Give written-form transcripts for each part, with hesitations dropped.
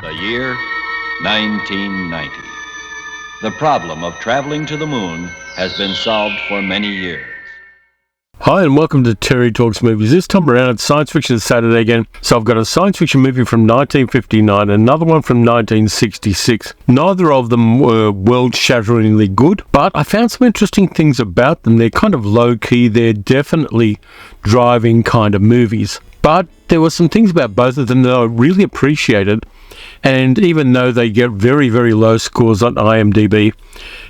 The year 1990. The problem of traveling to the moon has been solved for many years. Hi and welcome to Terry Talks Movies. This time around it's Science Fiction Saturday again. So I've got a science fiction movie from 1959 and another one from 1966. Neither of them were world-shatteringly good, but I found some interesting things about them. They're kind of low-key. They're definitely driving kind of movies. But there were some things about both of them that I really appreciated. And even though they get very, very low scores on IMDb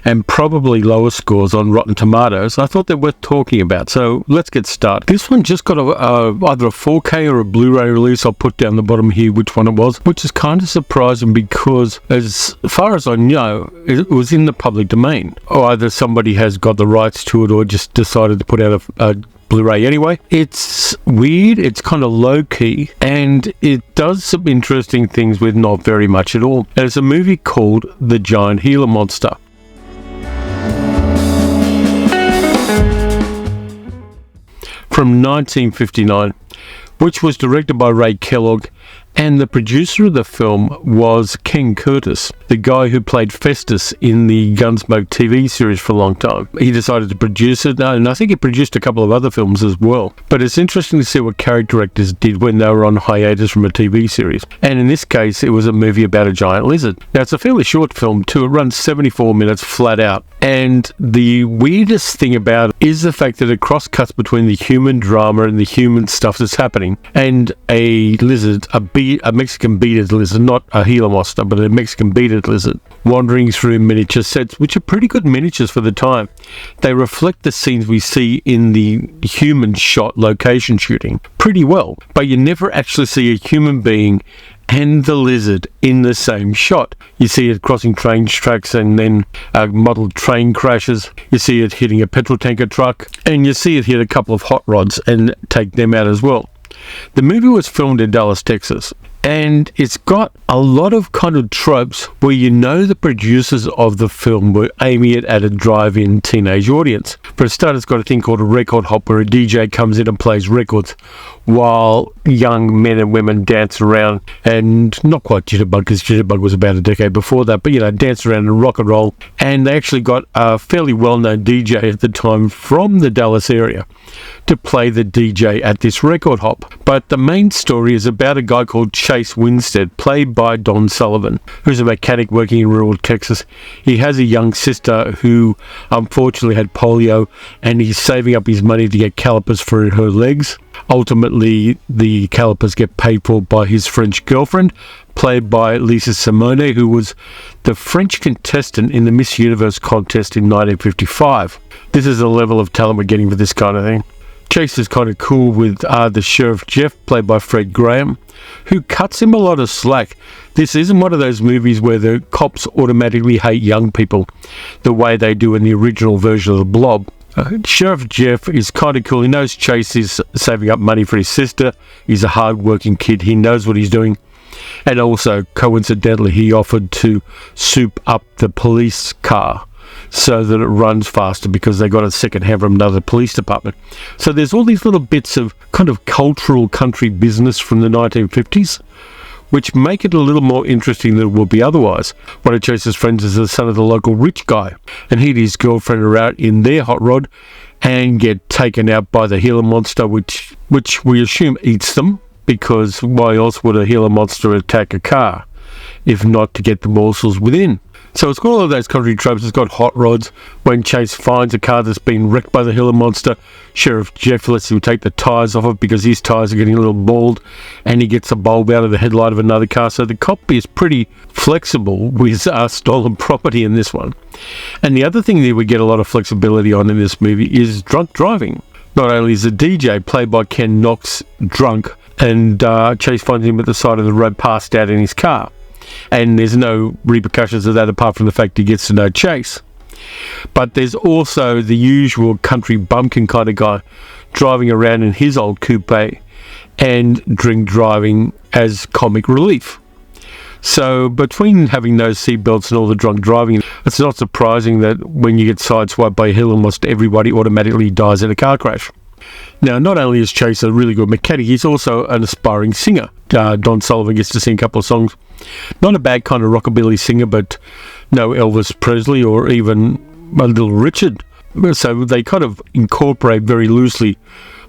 and probably lower scores on Rotten Tomatoes, I thought they're worth talking about. So let's get started. This one just got either a 4K or a Blu-ray release. I'll put down the bottom here which one it was, which is kind of surprising because as far as I know, it was in the public domain. Or either somebody has got the rights to it or just decided to put out a Blu-ray anyway. It's weird, it's kind of low-key, and it does some interesting things with not very much at all. There's a movie called The Giant Gila Monster. From 1959, which was directed by Ray Kellogg, and the producer of the film was Ken Curtis, the guy who played Festus in the Gunsmoke TV series for a long time. He decided to produce it, and I think he produced a couple of other films as well. But it's interesting to see what character actors did when they were on hiatus from a TV series. And in this case, it was a movie about a giant lizard. Now, it's a fairly short film too. It runs 74 minutes flat out. And the weirdest thing about it is the fact that it cross-cuts between the human drama and the human stuff that's happening, and a lizard, a Mexican bearded lizard, not a Gila monster, but a Mexican bearded lizard, wandering through miniature sets, which are pretty good miniatures for the time. They reflect the scenes we see in the human shot location shooting pretty well, but you never actually see a human being and the lizard in the same shot. You see it crossing train tracks and then model train crashes. You see it hitting a petrol tanker truck, and you see it hit a couple of hot rods and take them out as well. The movie was filmed in Dallas, Texas, and it's got a lot of kind of tropes where you know the producers of the film were aiming it at a drive-in teenage audience. For a start, it's got a thing called a record hop where a DJ comes in and plays records while young men and women dance around, and not quite jitterbug, because jitterbug was about a decade before that, but dance around and rock and roll. And they actually got a fairly well-known DJ at the time from the Dallas area to play the DJ at this record hop. But the main story is about a guy called Chase Winstead, played by Don Sullivan, who's a mechanic working in rural Texas. He has a young sister who unfortunately had polio, and he's saving up his money to get calipers for her legs. Ultimately, the calipers get paid for by his French girlfriend, played by Lisa Simone, who was the French contestant in the Miss Universe contest in 1955. This is the level of talent we're getting for this kind of thing. Chase is kind of cool with the Sheriff Jeff, played by Fred Graham, who cuts him a lot of slack. This isn't one of those movies where the cops automatically hate young people the way they do in the original version of The Blob. Sheriff Jeff is kind of cool. He knows Chase is saving up money for his sister. He's a hard-working kid. He knows what he's doing. And also, coincidentally, he offered to soup up the police car so that it runs faster because they got a second hand from another police department. So there's all these little bits of kind of cultural country business from the 1950s, which make it a little more interesting than it would be otherwise. One of Chase's friends is the son of the local rich guy, and he and his girlfriend are out in their hot rod and get taken out by the Gila monster, which we assume eats them, because why else would a Gila monster attack a car if not to get the morsels within? So it's got all of those country tropes. It's got hot rods. When Chase finds a car that's been wrecked by the Gila monster, Sheriff Jeff lets him take the tyres off it because his tyres are getting a little bald, and he gets a bulb out of the headlight of another car. So the cop is pretty flexible with stolen property in this one. And the other thing that we get a lot of flexibility on in this movie is drunk driving. Not only is the DJ, played by Ken Knox, drunk, and Chase finds him at the side of the road passed out in his car. And there's no repercussions of that apart from the fact he gets to know Chase. But there's also the usual country bumpkin kind of guy driving around in his old coupe and drink driving as comic relief. So between having those seatbelts and all the drunk driving, it's not surprising that when you get sideswiped by a hill, almost everybody automatically dies in a car crash. Now, not only is Chase a really good mechanic, he's also an aspiring singer. Don Sullivan gets to sing a couple of songs. Not a bad kind of rockabilly singer, but no Elvis Presley or even a Little Richard. So they kind of incorporate very loosely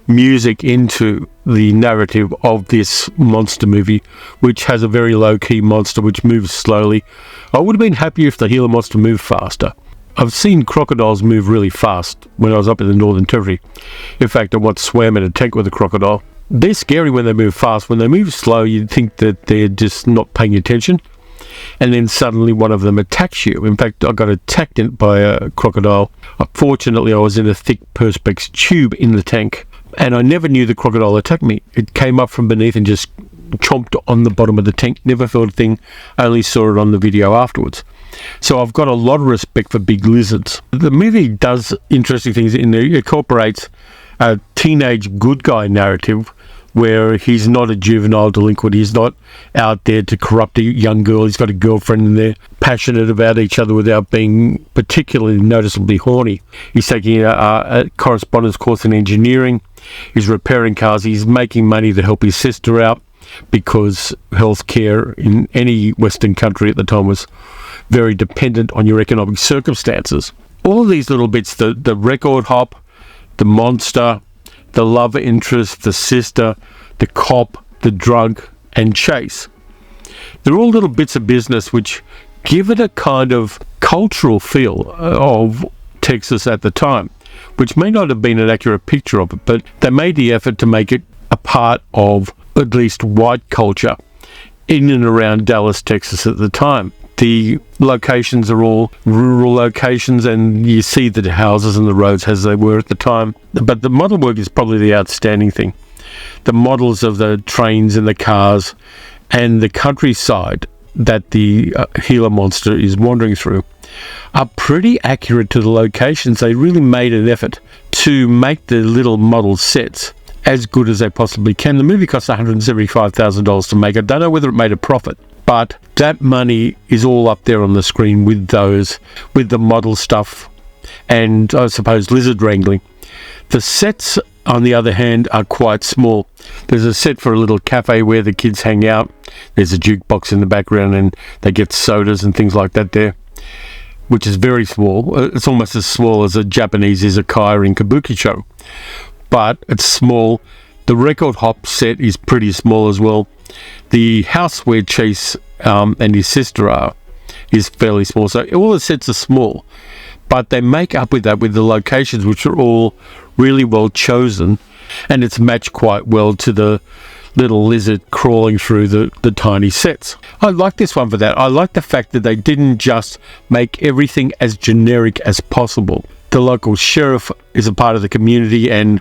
music into the narrative of this monster movie, which has a very low-key monster which moves slowly. I would have been happier if the Gila monster moved faster. I've seen crocodiles move really fast when I was up in the Northern Territory. In fact, I once swam in a tank with a crocodile. They're scary when they move fast. When they move slow, you'd think that they're just not paying attention, and then suddenly one of them attacks you. In fact, I got attacked by a crocodile. Fortunately, I was in a thick Perspex tube in the tank, and I never knew the crocodile attacked me. It came up from beneath and just chomped on the bottom of the tank. Never felt a thing, only saw it on the video afterwards. So I've got a lot of respect for big lizards. The movie does interesting things in there. It incorporates a teenage good guy narrative where he's not a juvenile delinquent. He's not out there to corrupt a young girl. He's got a girlfriend and they're passionate about each other without being particularly noticeably horny. He's taking a correspondence course in engineering. He's repairing cars. He's making money to help his sister out because healthcare in any Western country at the time was very dependent on your economic circumstances. All of these little bits, the record hop, the monster, the love interest, the sister, the cop, the drug, and Chase. They're all little bits of business which give it a kind of cultural feel of Texas at the time, which may not have been an accurate picture of it, but they made the effort to make it a part of at least white culture in and around Dallas, Texas at the time. The locations are all rural locations, and you see the houses and the roads as they were at the time. But the model work is probably the outstanding thing. The models of the trains and the cars and the countryside that the Gila monster is wandering through are pretty accurate to the locations. They really made an effort to make the little model sets as good as they possibly can. The movie cost $175,000 to make. I don't know whether it made a profit, but that money is all up there on the screen with the model stuff and I suppose lizard wrangling. The sets, on the other hand, are quite small. There's a set for a little cafe where the kids hang out. There's a jukebox in the background and they get sodas and things like that there, which is very small. It's almost as small as a Japanese izakaya in Kabukicho, but it's small. The record hop set is pretty small as well. The house where Chase and his sister are is fairly small. So all the sets are small, but they make up with that with the locations, which are all really well chosen, and it's matched quite well to the little lizard crawling through the tiny sets. I like this one for that. I like the fact that they didn't just make everything as generic as possible. The local sheriff is a part of the community and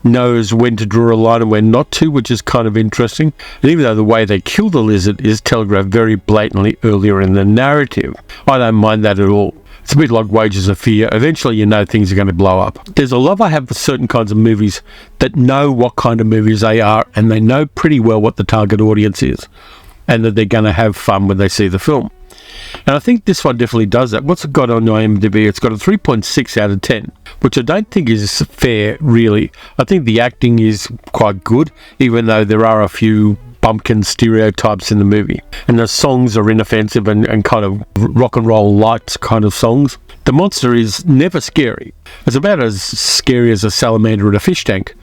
knows when to draw a line and when not to, which is kind of interesting. And even though the way they kill the lizard is telegraphed very blatantly earlier in the narrative, I don't mind that at all. It's a bit like Wages of Fear. Eventually you know things are going to blow up. There's a love I have for certain kinds of movies that know what kind of movies they are, and they know pretty well what the target audience is, and that they're going to have fun when they see the film. And I think this one definitely does that. What's it got on IMDb? It's got a 3.6 out of 10, which I don't think is fair, really. I think the acting is quite good, even though there are a few bumpkin stereotypes in the movie. And the songs are inoffensive and kind of rock and roll light kind of songs. The monster is never scary. It's about as scary as a salamander in a fish tank.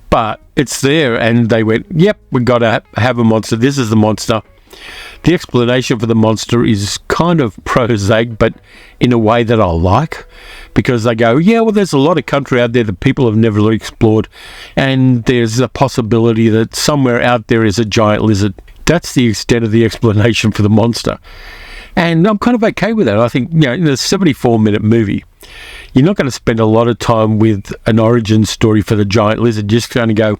But it's there, and they went, yep, we've got to have a monster. This is the monster. The explanation for the monster is kind of prosaic, but in a way that I like, because they go, yeah, well, there's a lot of country out there that people have never really explored, and there's a possibility that somewhere out there is a giant lizard. That's the extent of the explanation for the monster. And I'm kind of okay with that. I think, in a 74-minute movie, you're not going to spend a lot of time with an origin story for the giant lizard. You're just going to go,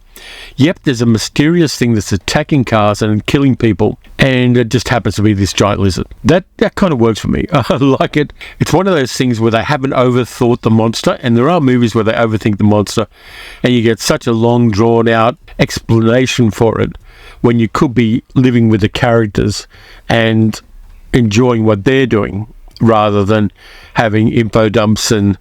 yep, there's a mysterious thing that's attacking cars and killing people, and it just happens to be this giant lizard. That kind of works for me. I like it. It's one of those things where they haven't overthought the monster, and there are movies where they overthink the monster, and you get such a long, drawn-out explanation for it when you could be living with the characters and enjoying what they're doing, rather than having info dumps and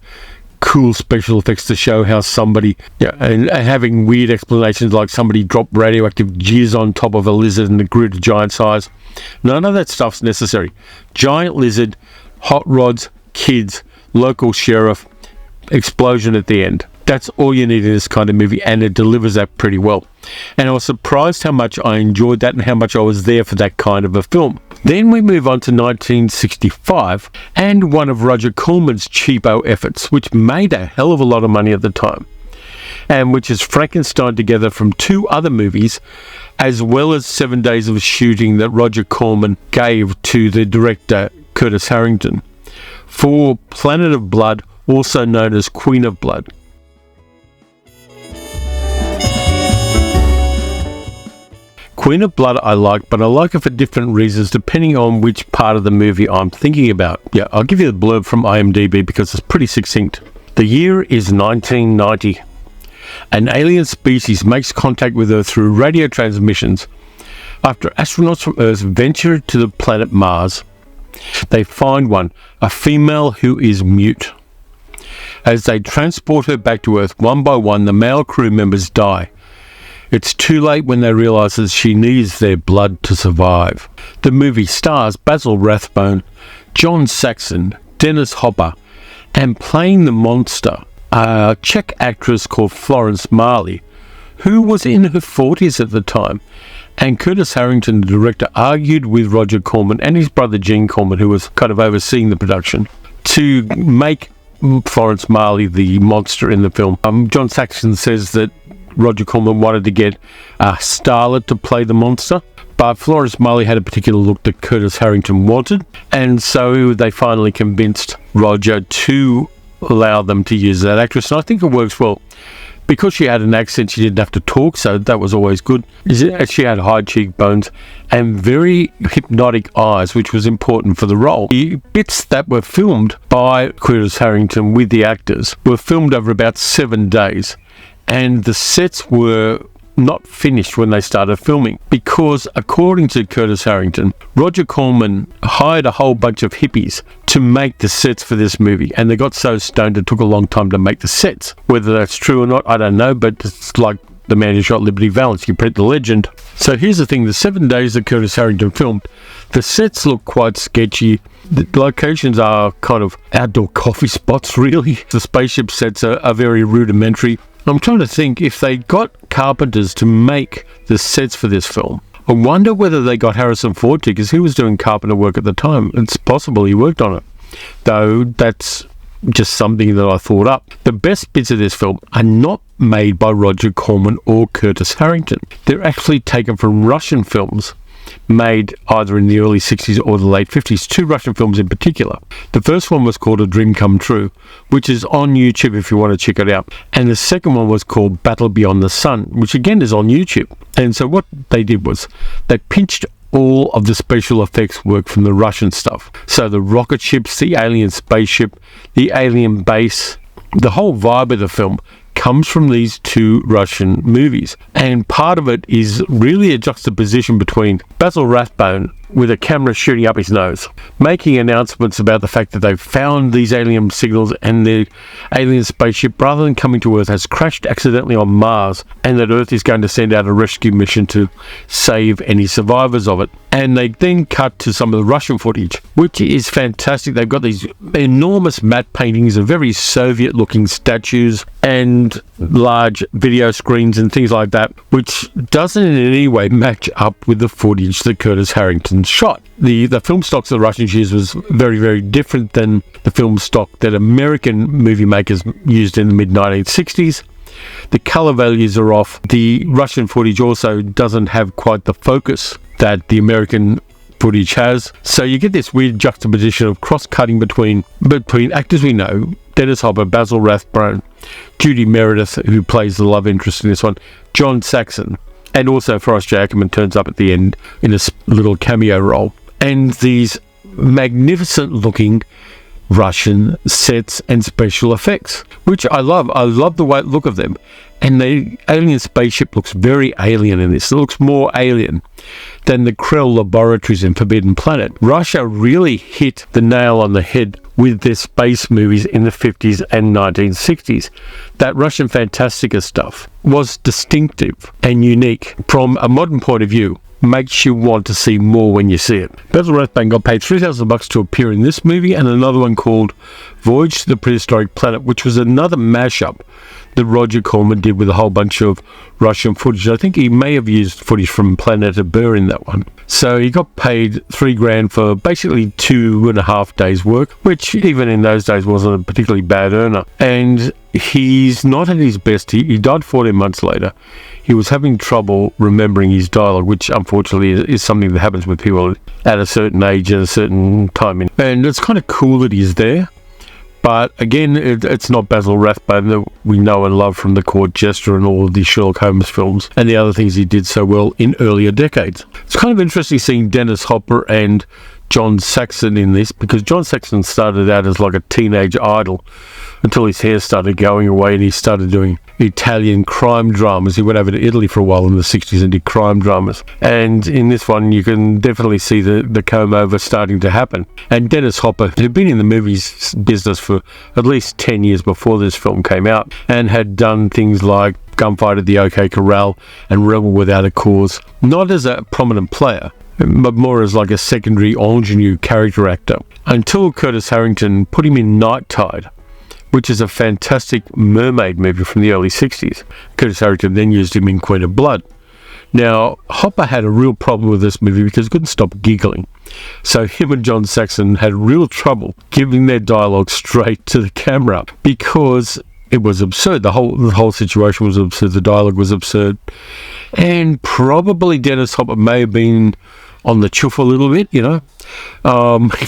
cool special effects to show how somebody, and having weird explanations like somebody dropped radioactive jizz on top of a lizard and it grew to giant size. None of that stuff's necessary. Giant lizard, hot rods, kids, local sheriff, explosion at the end. That's all you need in this kind of movie, and it delivers that pretty well. And I was surprised how much I enjoyed that and how much I was there for that kind of a film. Then we move on to 1965 and one of Roger Corman's cheapo efforts, which made a hell of a lot of money at the time, and which is Frankenstein together from two other movies, as well as 7 days of shooting that Roger Corman gave to the director Curtis Harrington for Planet of Blood, also known as Queen of Blood. Queen of Blood I like, but I like it for different reasons depending on which part of the movie I'm thinking about. Yeah, I'll give you the blurb from IMDb because it's pretty succinct. The year is 1990. An alien species makes contact with Earth through radio transmissions. After astronauts from Earth venture to the planet Mars, they find one, a female who is mute. As they transport her back to Earth, one by one, the male crew members die. It's too late when they realise that she needs their blood to survive. The movie stars Basil Rathbone, John Saxon, Dennis Hopper, and playing the monster, a Czech actress called Florence Marley, who was in her 40s at the time. And Curtis Harrington, the director, argued with Roger Corman and his brother Gene Corman, who was kind of overseeing the production, to make Florence Marley the monster in the film. John Saxon says that Roger Corman wanted to get a starlet to play the monster, but Florence Marley had a particular look that Curtis Harrington wanted, and so they finally convinced Roger to allow them to use that actress, and I think it works well. Because she had an accent, she didn't have to talk, so that was always good. She had high cheekbones and very hypnotic eyes, which was important for the role. The bits that were filmed by Curtis Harrington with the actors were filmed over about 7 days. And the sets were not finished when they started filming because, according to Curtis Harrington, Roger Corman hired a whole bunch of hippies to make the sets for this movie, and they got so stoned it took a long time to make the sets. Whether that's true or not, I don't know, but it's like the man who shot Liberty Valance, you print the legend. So here's the thing, the 7 days that Curtis Harrington filmed, the sets look quite sketchy. The locations are kind of outdoor coffee spots, really. The spaceship sets are very rudimentary. I'm trying to think if they got carpenters to make the sets for this film. I wonder whether they got Harrison Ford to, because he was doing carpenter work at the time. It's possible he worked on it, though that's just something that I thought up. The best bits of this film are not made by Roger Corman or Curtis Harrington. They're actually taken from Russian films made either in the early 60s or the late 50s, two Russian films in particular. The first one was called A Dream Come True, which is on YouTube if you want to check it out. And the second one was called Battle Beyond the Sun, which again is on YouTube. And so what they did was they pinched all of the special effects work from the Russian stuff. So the rocket ships, the alien spaceship, the alien base, the whole vibe of the film comes from these two Russian movies. And part of it is really a juxtaposition between Basil Rathbone with a camera shooting up his nose, making announcements about the fact that they've found these alien signals and the alien spaceship, rather than coming to Earth, has crashed accidentally on Mars, and that Earth is going to send out a rescue mission to save any survivors of it. And they then cut to some of the Russian footage, which is fantastic. They've got these enormous matte paintings of very Soviet-looking statues and large video screens and things like that, which doesn't in any way match up with the footage that Curtis Harrington shot. The film stocks the Russians used was very, very different than the film stock that American movie makers used in the mid-1960s. The colour values are off. The Russian footage also doesn't have quite the focus that the American footage has. So you get this weird juxtaposition of cross-cutting between actors we know, Dennis Hopper, Basil Rathbone, Judy Meredith, who plays the love interest in this one, John Saxon, and also Forrest J. Ackerman turns up at the end in a little cameo role. And these magnificent-looking Russian sets and special effects, which I love. I love the look of them. And the alien spaceship looks very alien in this. It looks more alien. than the Krell laboratories in Forbidden Planet. Russia really hit the nail on the head with their space movies in the 50s and 1960s. That Russian Fantastica stuff was distinctive and unique from a modern point of view. Makes you want to see more when you see it. Basil Rathbone got paid $3,000 to appear in this movie, and another one called Voyage to the Prehistoric Planet, which was another mashup that Roger Corman did with a whole bunch of Russian footage. I think he may have used footage from Planet of Burr in that one. So he got paid $3,000 for basically 2.5 days work, which even in those days wasn't a particularly bad earner. And he's not at his best. He died 14 months later. He was having trouble remembering his dialogue, which unfortunately is something that happens with people at a certain age and a certain time. And it's kind of cool that he's there. But again, it's not Basil Rathbone that we know and love from The Court Jester and all of the Sherlock Holmes films and the other things he did so well in earlier decades. It's kind of interesting seeing Dennis Hopper and John Saxon in this, because John Saxon started out as like a teenage idol until his hair started going away and he started doing Italian crime dramas. He went over to Italy for a while in the 60s and did crime dramas. And in this one, you can definitely see the comb over starting to happen. And Dennis Hopper, who'd been in the movies business for at least 10 years before this film came out and had done things like Gunfight at the OK Corral and Rebel Without a Cause, not as a prominent player, but more as like a secondary ingenue character actor, until Curtis Harrington put him in Night Tide, which is a fantastic mermaid movie from the early 60s. Curtis Harrington then used him in Queen of Blood. Now, Hopper had a real problem with this movie because he couldn't stop giggling. So him and John Saxon had real trouble giving their dialogue straight to the camera because it was absurd. The whole situation was absurd. The dialogue was absurd. And probably Dennis Hopper may have been on the chuff a little bit,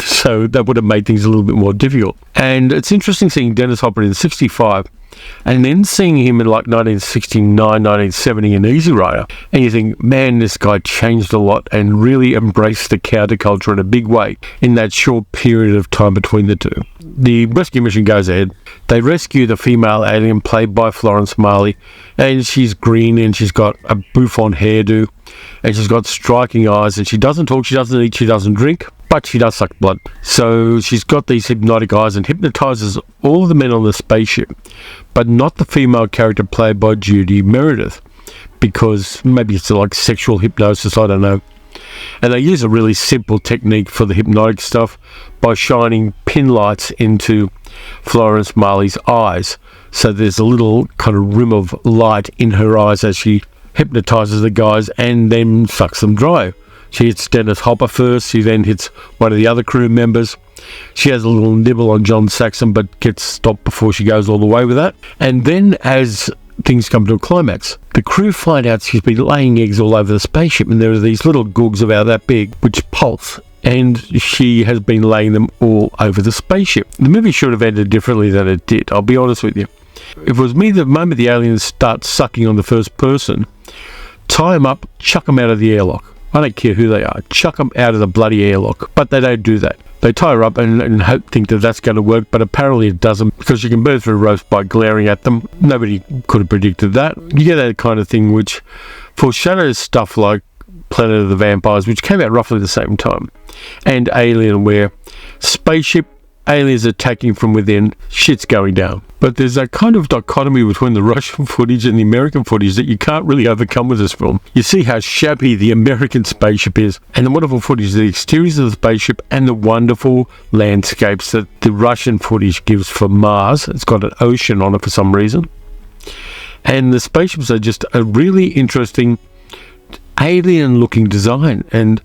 so that would have made things a little bit more difficult. And it's interesting seeing Dennis Hopper in 65 and then seeing him in like 1969, 1970 in Easy Rider, and you think, man, this guy changed a lot and really embraced the counterculture in a big way in that short period of time between the two. The rescue mission goes ahead. They rescue the female alien played by Florence Marley, and she's green and she's got a bouffant hairdo and she's got striking eyes, and she doesn't talk, she doesn't eat, she doesn't drink, but she does suck blood. So she's got these hypnotic eyes and hypnotizes all of the men on the spaceship, but not the female character played by Judy Meredith, because maybe it's like sexual hypnosis, I don't know. And they use a really simple technique for the hypnotic stuff by shining pin lights into Florence Marley's eyes. So there's a little kind of rim of light in her eyes as she hypnotizes the guys and then sucks them dry. She hits Dennis Hopper first, she then hits one of the other crew members. She has a little nibble on John Saxon but gets stopped before she goes all the way with that. And then as things come to a climax, the crew find out she's been laying eggs all over the spaceship, and there are these little googs about that big which pulse, and she has been laying them all over the spaceship. The movie should have ended differently than it did, I'll be honest with you. If it was me, the moment the aliens start sucking on the first person, tie them up, chuck them out of the airlock. I don't care who they are, chuck them out of the bloody airlock. But they don't do that. They tie her up and think that that's going to work, but apparently it doesn't, because you can burn through ropes by glaring at them. Nobody could have predicted that. You get that kind of thing which foreshadows stuff like Planet of the Vampires, which came out roughly the same time, and Alien, where spaceship, aliens attacking from within, shit's going down. But there's that kind of dichotomy between the Russian footage and the American footage that you can't really overcome with this film. You see how shabby the American spaceship is, and the wonderful footage, the exteriors of the spaceship, and the wonderful landscapes that the Russian footage gives for Mars. It's got an ocean on it for some reason. And the spaceships are just a really interesting alien-looking design, and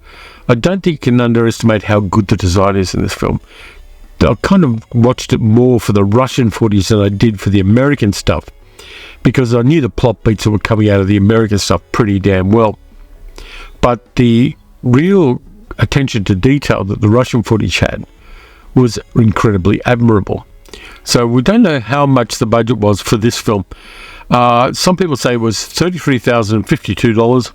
I don't think you can underestimate how good the design is in this film. I kind of watched it more for the Russian footage than I did for the American stuff, because I knew the plot beats that were coming out of the American stuff pretty damn well. But the real attention to detail that the Russian footage had was incredibly admirable. So we don't know how much the budget was for this film. Some people say it was $33,052.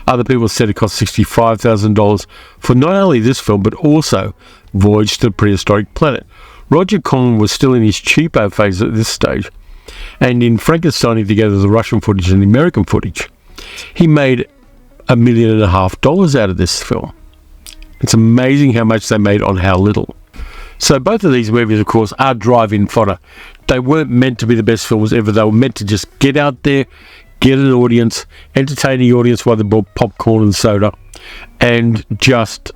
Other people said it cost $65,000 for not only this film, but also Voyage to the Prehistoric Planet. Roger Corman was still in his cheapo phase at this stage, and in Frankensteining together the Russian footage and the American footage, he made $1.5 million out of this film. It's amazing how much they made on how little. So both of these movies, of course, are drive-in fodder. They weren't meant to be the best films ever. They were meant to just get out there, get an audience, entertain the audience while they bought popcorn and soda, and just,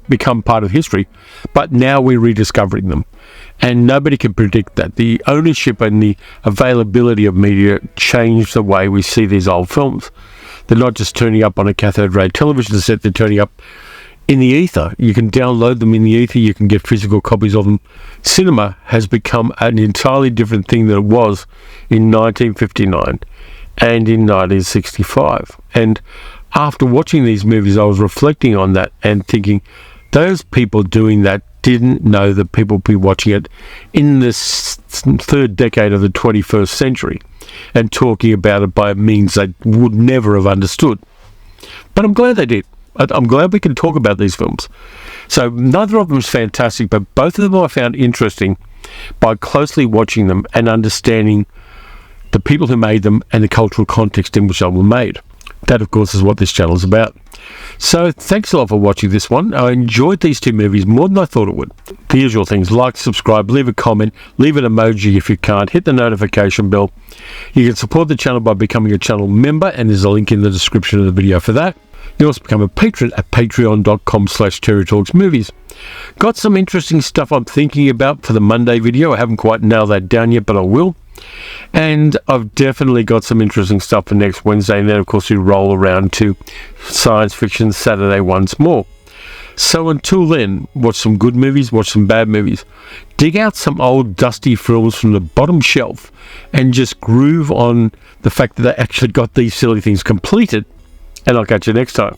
become part of history. But now we're rediscovering them. And nobody can predict that. The ownership and the availability of media changed the way we see these old films. They're not just turning up on a cathode ray television set, they're turning up in the ether. You can download them in the ether, you can get physical copies of them. Cinema has become an entirely different thing than it was in 1959 and in 1965. And after watching these movies, I was reflecting on that and thinking, those people doing that didn't know that people would be watching it in this third decade of the 21st century and talking about it by means they would never have understood. But I'm glad they did. I'm glad we can talk about these films. So neither of them is fantastic, but both of them I found interesting by closely watching them and understanding the people who made them and the cultural context in which they were made. That, of course, is what this channel is about. So thanks a lot for watching this one. I enjoyed these two movies more than I thought it would. The usual things: like, subscribe, leave a comment, leave an emoji if you can't, hit the notification bell. You can support the channel by becoming a channel member, and there's a link in the description of the video for that. You also become a patron at patreon.com/TerryTalksMovies. Got some interesting stuff I'm thinking about for the Monday video. I haven't quite nailed that down yet, but I will. And I've definitely got some interesting stuff for next Wednesday, and then of course we roll around to Science Fiction Saturday once more. So until then, watch some good movies, watch some bad movies, dig out some old dusty films from the bottom shelf and just groove on the fact that they actually got these silly things completed, and I'll catch you next time.